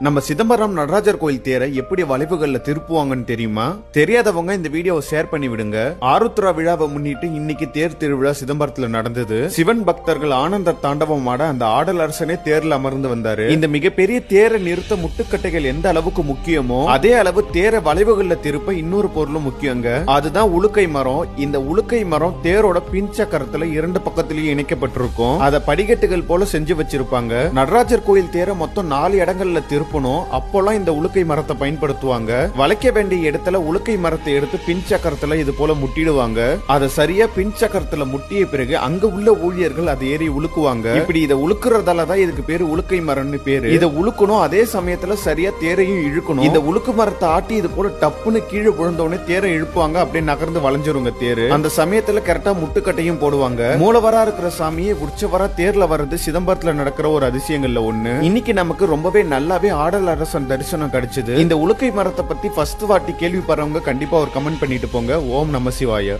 நம்ம சிதம்பரம் நடராஜர் கோயில் தேரை எப்படி வளைவுகள்ல திருப்புவாங்கன்னு தெரியுமா? தெரியாதவங்க இந்த வீடியோவை ஷேர் பண்ணி விடுங்க. ஆருத்ரா விழாவை முன்னிட்டு இன்னைக்கு தேர் திருவிழா சிதம்பரத்துல நடந்தது. சிவன் பக்தர்கள் ஆனந்த தாண்டவம் ஆட அந்த ஆடல் அரசனே தேர்ல அமர்ந்து வந்தாரு. இந்த மிகப்பெரிய தேரை நிறுத்த முட்டுக்கட்டைகள் எந்த அளவுக்கு முக்கியமோ அதே அளவு தேரை வளைவுகள்ல திருப்ப இன்னொரு பொருளும் முக்கியங்க. அதுதான் உலுக்கை மரம். இந்த உலுக்கை மரம் தேரோட பின் சக்கரத்துல இரண்டு பக்கத்திலயும் இணைக்கப்பட்டிருக்கும். அதை படிக்கட்டுகள் போல செஞ்சு வச்சிருப்பாங்க. நடராஜர் கோயில் தேரை மொத்தம் 4 இடங்கள்ல திருப்பணும். அப்போலாம் இந்த உலுக்கை மரத்தை பயன்படுத்துவாங்க. வளைக்க வேண்டிய இடத்துல உலுக்கை மரத்தை எடுத்து பின் சக்கரத்துல இது போல முட்டிடுவாங்க. அதை சரியா பின் சக்கரத்துல முட்டிய பிறகு அங்க உள்ள ஊழியர்கள் அதை ஏறி உலுக்குவாங்க. இப்படி இதை உலுக்குறதாலதான் இதுக்கு பேரு உலுக்கை மரம்னு பேரு. இதை உலுக்கணும், அதே சமயத்துல சரியா தேரையும் இழுக்கணும். இந்த உலுக்கு மரத்தை ஆட்டி இது போல டப்புன்னு கீழே விழுந்தோடனே தேரை இழுப்புவாங்க. அப்படியே நகர்ந்து வளைஞ்சிருங்க தேரு. அந்த சமயத்துல கரெக்டா முட்டுக்கட்டையும் போடுவாங்க. மூலவரா இருக்கிற சாமியை உற்சவரா தேர்ல வர்றது சிதம்பரத்துல நடக்கிற ஒரு அதிசயங்கள்ல ஒண்ணு. இன்னைக்கு நமக்கு ரொம்பவே நல்லாவே ஆடல் அரசன் தரிசனம் கிடைச்சது. இந்த உலுக்கை மரத்தை பத்தி ஃபர்ஸ்ட் வாட்டி கேள்விப்படுறவங்க கண்டிப்பா ஒரு கமெண்ட் பண்ணிட்டு போங்க. ஓம் நம சிவாய.